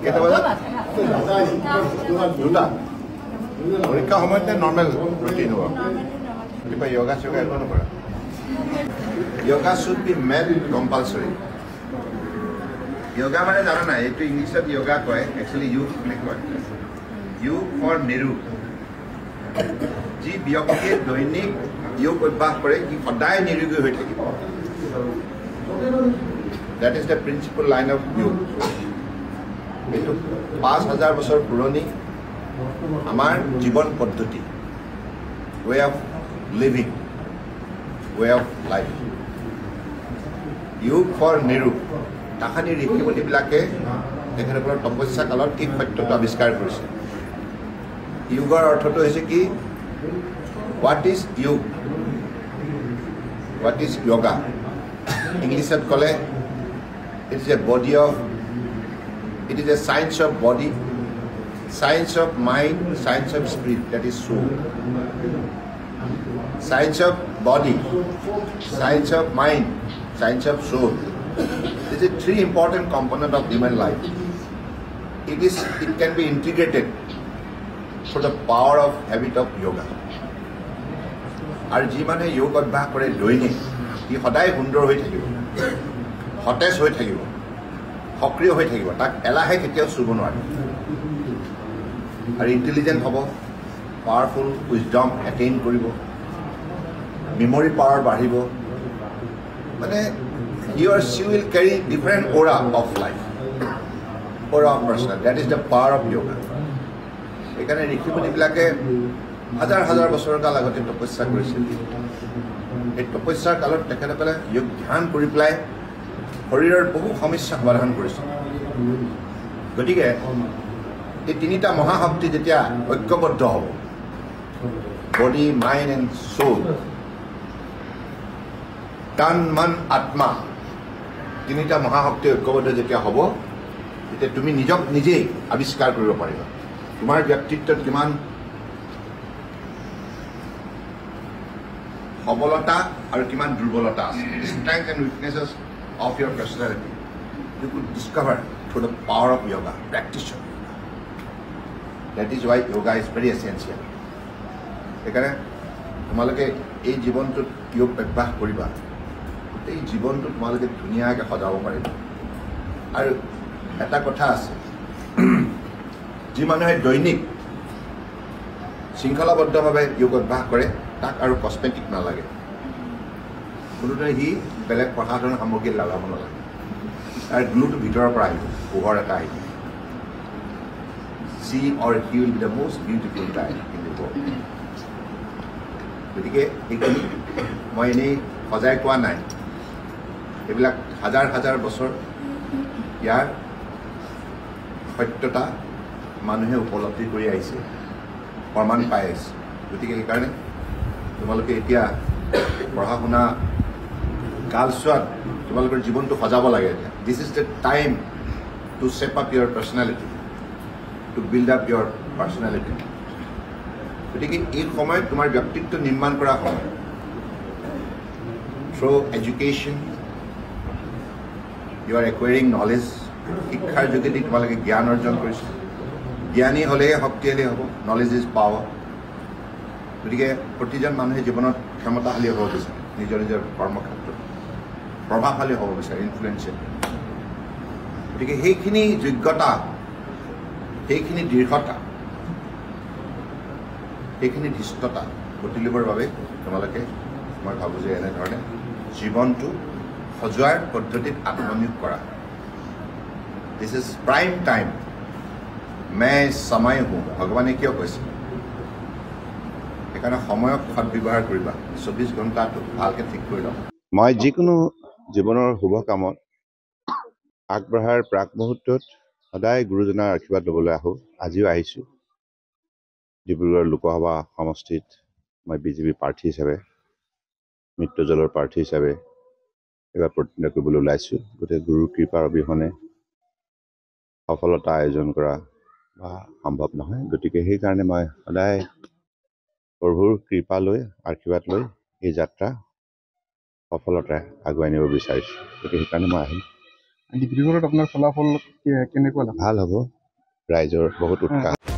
কেইটা বজাত দুটা পৰীক্ষা সময়তে নৰ্মেল ৰুটিন হ'ব কিবা য়োগা চোগা একো নকৰা yoga should be made compulsory yoga মানে জানা নাই এইটো ইংলিছত য়োগা কয় একচুৱেলি য়োগ বুলি কয় য়োগ ফৰ নিৰু যি ব্যক্তিয়ে দৈনিক য়োগ অভ্যাস কৰে সি সদায় নিৰোগী হৈ থাকিব That is the principal line of yoga. এইটো 5000 বছৰ পুৰণি আমাৰ জীৱন পদ্ধতি way of living way of life yoga for niru তাহানি ঋষিমুনিবিলাকে তেখেতসকলৰ তপস্যা কালত এই সত্যটো আৱিষ্কাৰ কৰিছে যোগৰ অৰ্থটো হৈছে কি what is yoga what is yoga ইংলিছত ক'লে it is a body of it is a science of body science of mind science of spirit that is soul science of body science of mind science of soul these are three important components of human life it can be integrated for the power of habit of yoga আৰু যি মানুহে যোগ অভ্যাস কৰে দৈনিক ই সদায় সুন্দৰ হৈ থাকিব সতেজ হৈ থাকিব সক্ৰিয় হৈ থাকিব তাক এলাহে কেতিয়াও চুব নোৱাৰে আৰু ইণ্টেলিজেণ্ট হ'ব পাৱাৰফুল উইজডম এটেইন কৰিব মেমৰি পাৱাৰ বাঢ়িব মানে he or she will carry different aura of life aura of personality is the power of yoga সেইকাৰণে ঋষিমুনিবিলাকে হাজাৰ হাজাৰ বছৰৰ কাল আগতে তপস্যা কৰিছিল এই তপস্যাৰ কালত তেখেতসকলে যোগ ধ্যান কৰি পেলাই শৰীৰৰ বহু সমস্যা সমাধান কৰিছে গতিকে এই তিনিটা মহাশক্তি যেতিয়া ঐক্যবদ্ধ হ'ব বডি মাইণ্ড এণ্ড সোল তন মন আত্মা তিনিটা মহাশক্তি ঐক্যবদ্ধ যেতিয়া হ'ব তেতিয়া তুমি নিজক নিজেই আৱিষ্কাৰ কৰিব পাৰিবা তোমাৰ ব্যক্তিত্বত কিমান সবলতা আৰু কিমান দুৰ্বলতা আছে strengths and weaknesses of your personality you could discover through the power of yoga practice of yoga that is why yoga is very essential সেইকাৰণে তোমালোকে এই জীৱনটোত যোগ অভ্যাস কৰিবা এই জীৱনটো তোমালোকে ধুনীয়াকৈ সজাব পাৰিবা আৰু এটা কথা আছে যি মানুহে দৈনিক শৃংখলাবদ্ধভাৱে যোগ অভ্যাস কৰে তাক আৰু কসমেটিক নালাগে কোনোদিনে সি বেলেগ প্ৰসাধন সামগ্ৰী লগাব নালাগে আৰু গ্লুটো ভিতৰৰ পৰা আহিব পোহৰ এটা আহিব she or he will be the most beautiful guy in the world গতিকে এইখিনি মই এনেই সজাই কোৱা নাই এইবিলাক হাজাৰ হাজাৰ বছৰ ইয়াৰ সত্যতা মানুহে উপলব্ধি কৰি আহিছে প্ৰমাণ পাই আহিছে গতিকে সেইকাৰণে তোমালোকে এতিয়া পঢ়া শুনা কালচোৱাত তোমালোকৰ জীৱনটো সজাব লাগে this is the time to shape up your personality to build up your personality গতিকে এই সময়ত তোমাৰ ব্যক্তিত্ব নিৰ্মাণ কৰা সময় through education you are acquiring knowledge শিক্ষাৰ যোগেদি তোমালোকে জ্ঞান অৰ্জন কৰিছে জ্ঞানী হ'লেহে শক্তিশালী হ'ব নলেজ ইজ পাৱাৰ গতিকে প্ৰতিজন মানুহে জীৱনত ক্ষমতাশালী হ'ব বিচাৰে নিজৰ নিজৰ কৰ্মক্ষেত্ৰত প্ৰভাৱশালী হ'ব বিচাৰে ইনফ্লুৱেঞ্চিয়েল গতিকে সেইখিনি যোগ্যতা সেইখিনি দৃঢ়তা সেইখিনি ধৃষ্টতা গঢ়ি তুলিবৰ বাবে তোমালোকে মই ভাবোঁ যে এনেধৰণে জীৱনটো সজোৱাৰ পদ্ধতিত আত্মনিয়োগ কৰা দিছ ইজ প্ৰাইম টাইম মে সময় হওঁ ভগৱানে কিয় কৈছে সেইকাৰণে সময়ক সদব্যৱহাৰ কৰিবা 24 ঘণ্টাটো ভালকৈ ঠিক কৰি লওঁ মই যিকোনো জীৱনৰ শুভ কামত আগবঢ়াৰ প্ৰাক মুহূৰ্তত সদায় গুৰুজনাৰ আশীৰ্বাদ ল'বলৈ আহোঁ আজিও আহিছোঁ ডিব্ৰুগড় লোকসভা সমষ্টিত মই বিজেপি প্ৰাৰ্থী হিচাপে মৃত্যুজলৰ প্ৰাৰ্থী হিচাপে এইবাৰ প্ৰতিদ্বন্দ্বিতা কৰিবলৈ ওলাইছোঁ গতিকে গুৰুৰ কৃপাৰ অবিহনে সফলতা আয়োজন কৰা বা সম্ভৱ নহয় গতিকে সেইকাৰণে মই সদায় প্ৰভুৰ কৃপা লৈ আশীৰ্বাদ লৈ এই যাত্ৰা সফলতাৰে আগুৱাই নিব বিচাৰিছোঁ গতিকে সেইকাৰণে মই আহিম ডিব্ৰুগড়ত আপোনাৰ ফলাফল কেনেকুৱা ভাল হ'ব ৰাইজৰ বহুত উৎসাহ।